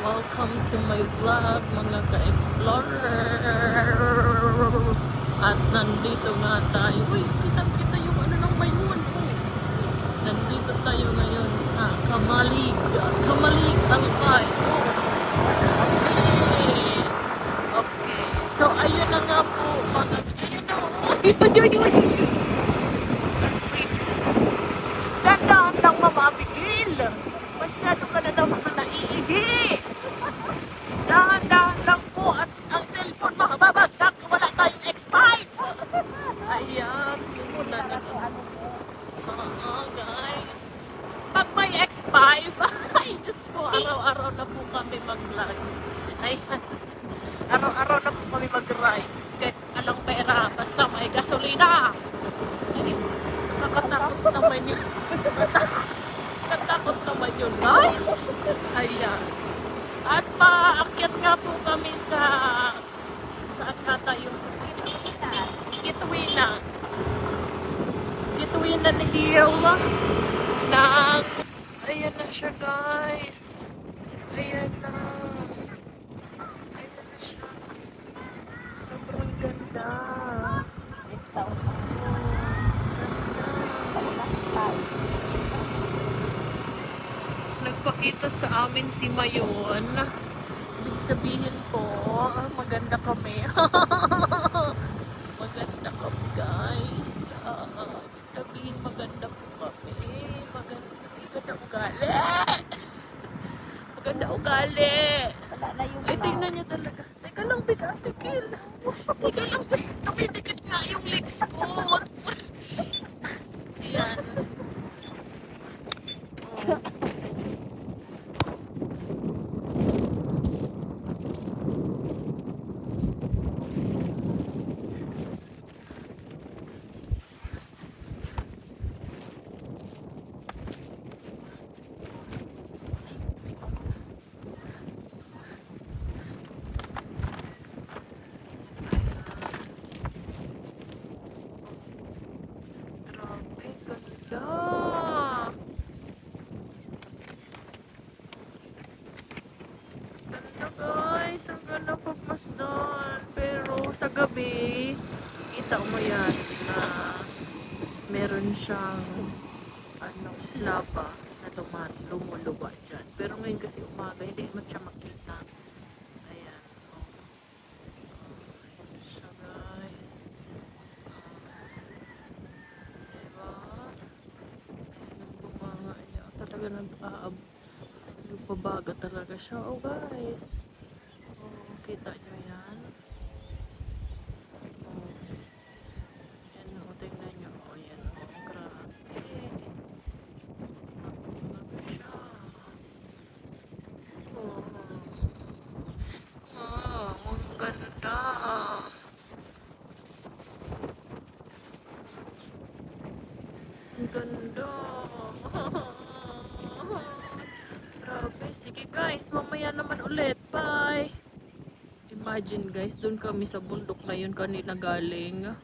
Welcome to my vlog mga ka-explorer. At nandito nga tayo. Uy, kita yung ano ng mayuan ko. Nandito tayo ngayon sa Kamalig. Kamalig Tangkay. Okay. Okay. So, ayun na nga po mga... Ayun na. Wait. Dandaan lang mamamigil. Masyado ka na naman naiihi. Dahan-dahan lang po at ang cellphone makababagsak. Wala tayong X5. Ayan. Wala na lang. Guys. Pag may X5, ay Diyos ko, araw-araw na po kami mag-vlog. Ayan. Araw-araw na po kami mag-rides. Kahit alang pera, basta may gasolina. Ay, nakatakot naman yun. Natakot naman yun, guys. Ayan. At paakyat nga po kami sa kata yung Gitwina. Gitwina na hill ng... Ayan na siya, guys. Ayan na. Ayan na siya. Sobrang ganda. Nagpakita sa amin si Mayon. Ibig sabihin po, maganda kami. Maganda kami, guys. Ibig sabihin, maganda po kami. Maganda ugali. Maganda ugali. Ay, tingnan niya talaga. Teka lang, biga, tikil. Teka lang, tumidikit nga yung legs ko. Ayan. Grabe, ganda. Ganda, guys. Ang ganda pagmasdan. Pero sa gabi, kita mo yan na meron siyang lava na lumuluba dyan. Pero ngayon kasi umaga, hindi mo siya makita. Ayan. Ayan siya, guys. Diba? Ayan ang bumanga niya. Talaga nagbabaga talaga siya. Oh, guys. Oh, kita nyo yan. Oh. Yan, oh, tingnan nyo. Oh, yan. Oh, grabe. Nagbabaga siya. Oh. Oh, ang ganda. Ang ganda. Grabe. Sige guys, mamaya naman ulit. Bye. Imagine guys, doon kami sa bundok na yun kanina galing.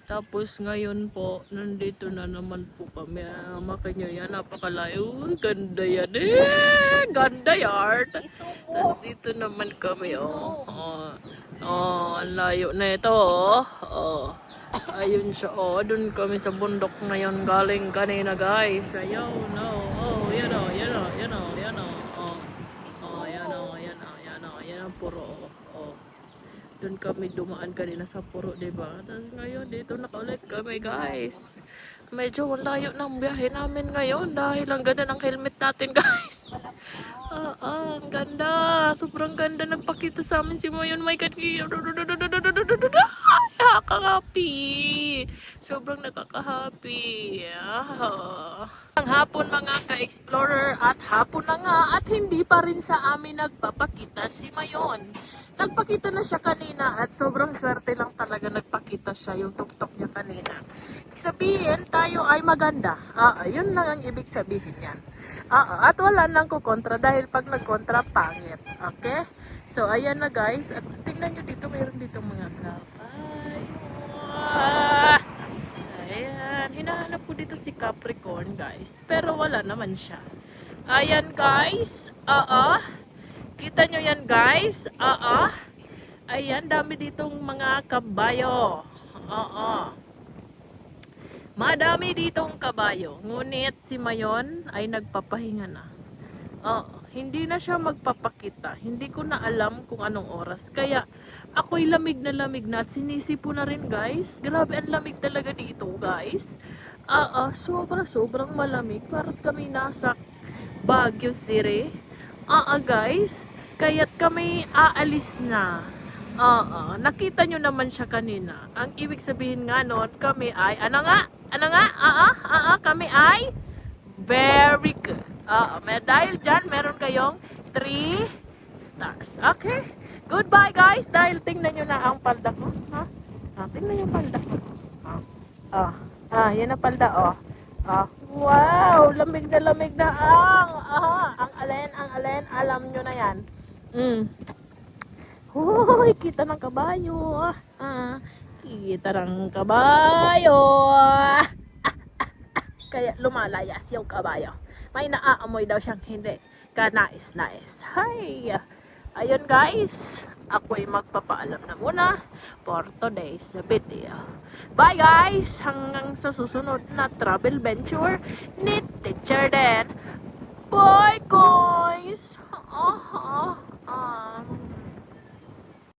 Tapos ngayon po, nandito na naman po kami. Makanya yan, napakalayo. Ganda yan eh. Ganda yan. Tapos dito naman kami, oh. Ang layo na ito, oh. Oh. Ayun siya, oh. Doon kami sa bundok ngayon galing kanina, guys. Ayaw, no. Oh, yan, oh. Yan, oh. Yan, oh. Yan, oh. Oh, oh yan, oh. Yan, oh. Yan, oh. Yan ang puro, oh. Oh. Doon kami dumaan kanina sa puro, diba? Tapos ngayon, dito na ulit kami, guys. Medyo layo ng biyahe namin ngayon dahil ang ganda ng helmet natin, guys. Ang ganda. Sobrang ganda. Nagpakita sa amin si Mayon. My God. Nakaka-happy. Sobrang nakaka-happy. Ang hapon mga ka-explorer at hapon na nga at hindi pa rin sa amin nagpapakita si Mayon. Nagpakita na siya kanina at sobrang swerte lang talaga nagpakita siya yung tuktok niya kanina. Ibig sabihin tayo ay maganda. Yun lang ang ibig sabihin yan. At wala nang kukontra dahil pag nagkontra pangit. Okay? So ayan na guys. At tingnan nyo dito, mayroon dito mga kapay. Ayan. Hinahanap ko dito si Capricorn guys. Pero wala naman siya. Ayan guys. Kita nyo yan guys? Ayan, dami ditong mga kabayo. Oo. Madami ditong kabayo. Ngunit si Mayon ay nagpapahinga na. Hindi na siya magpapakita. Hindi ko na alam kung anong oras. Kaya ako'y lamig na at sinisipo na rin guys. Grabe ang lamig talaga dito guys. Sobrang malamig. Parang kami nasa Baguio City. Guys. Kaya't kami aalis na. Nakita nyo naman siya kanina. Ang ibig sabihin nga nun, kami ay, kami ay very good. Dahil dyan, meron kayong 3 stars. Okay? Goodbye guys. Dahil tingnan nyo na ang palda ko. Tingnan yung palda ko. Yan ang palda, wow, lamig na ang alin, alam nyo na yan. Hoy, kita ng kabayo. Kita ng kabayo. Kaya lumalayas yung kabayo. May naaamoy daw siyang hindi kanais-nais. Hay! Ayun guys, ako'y magpapaalam na muna for today's video. Bye guys! Hanggang sa susunod na travel venture ni Teacher Den. Bye guys!